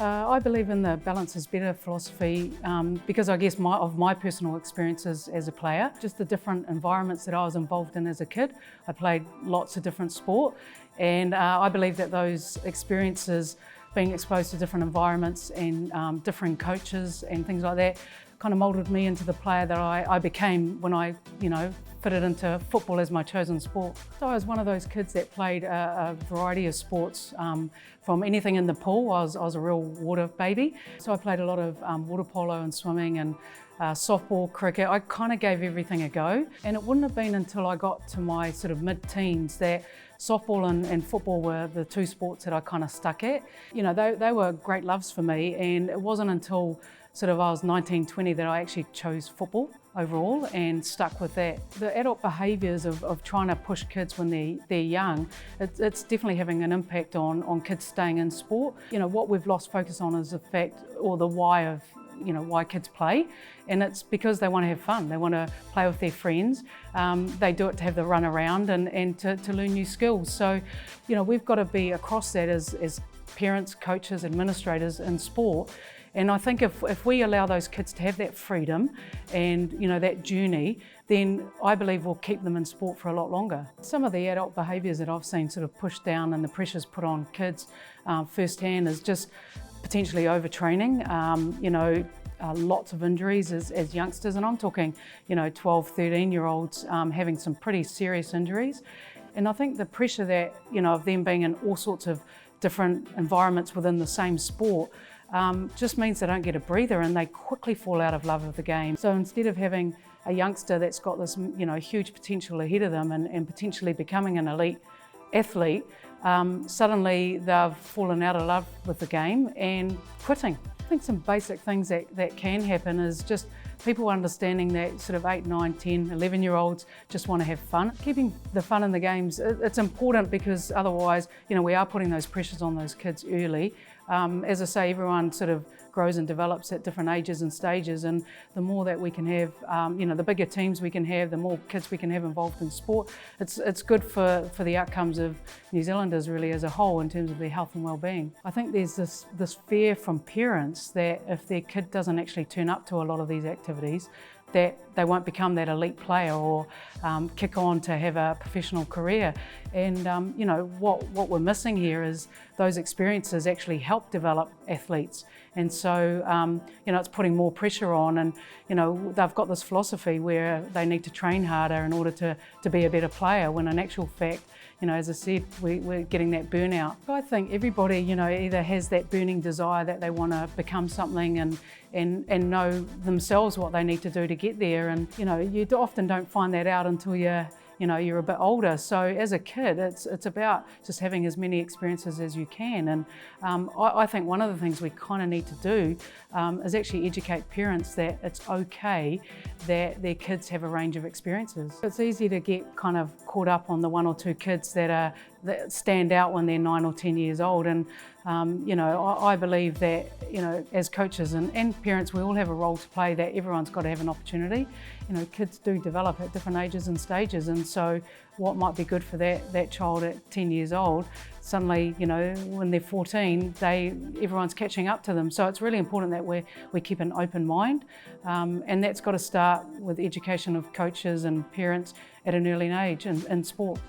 I believe in the balance is better philosophy because I guess of my personal experiences as a player, just the different environments that I was involved in as a kid. I played lots of different sport, and I believe that those experiences, being exposed to different environments and different coaches and things like that, kind of moulded me into the player that I became when I, fitted into football as my chosen sport. So I was one of those kids that played a variety of sports, from anything in the pool. I was a real water baby. So I played a lot of water polo and swimming and softball, cricket. I kind of gave everything a go. And it wouldn't have been until I got to my sort of mid-teens that softball and football were the two sports that I kind of stuck at. They were great loves for me, and it wasn't until sort of I was 19, 20 that I actually chose football overall and stuck with that. The adult behaviours of trying to push kids when they're young, it's definitely having an impact on kids staying in sport. What we've lost focus on is the fact or the why of why kids play, and it's because they want to have fun. They want to play with their friends. They do it to have the run around and to learn new skills. So, we've got to be across that as parents, coaches, administrators in sport. And I think if we allow those kids to have that freedom and that journey, then I believe we'll keep them in sport for a lot longer. Some of the adult behaviours that I've seen sort of pushed down and the pressures put on kids firsthand is just potentially overtraining, lots of injuries as youngsters, and I'm talking 12, 13-year-olds having some pretty serious injuries. And I think the pressure that of them being in all sorts of different environments within the same sport just means they don't get a breather and they quickly fall out of love of the game. So instead of having a youngster that's got this huge potential ahead of them and potentially becoming an elite athlete, suddenly they've fallen out of love with the game and quitting. I think some basic things that can happen is just people understanding that sort of 8, 9, 10, 11-year-olds just want to have fun. Keeping the fun in the games, it's important because otherwise, we are putting those pressures on those kids early. As I say, everyone sort of grows and develops at different ages and stages, and the more that we can have, the bigger teams we can have, the more kids we can have involved in sport, it's good for the outcomes of New Zealanders really as a whole in terms of their health and well-being. I think there's this fear from parents that if their kid doesn't actually turn up to a lot of these activities, that they won't become that elite player or kick on to have a professional career. And what we're missing here is those experiences actually help develop athletes. And so it's putting more pressure on, and they've got this philosophy where they need to train harder in order to be a better player, when in actual fact, as I said, we're getting that burnout. So I think everybody, either has that burning desire that they want to become something and know themselves what they need to do to get there. And, you often don't find that out until you're a bit older. So as a kid, it's about just having as many experiences as you can. And I think one of the things we kind of need to do is actually educate parents that it's okay that their kids have a range of experiences. It's easy to get kind of caught up on the one or two kids that stand out when they're 9 or 10 years old. And I believe that as coaches and parents, we all have a role to play, that everyone's got to have an opportunity. Kids do develop at different ages and stages, and so what might be good for that child at 10 years old, suddenly, when they're 14, everyone's catching up to them. So it's really important that we keep an open mind, and that's got to start with education of coaches and parents at an early age in sport.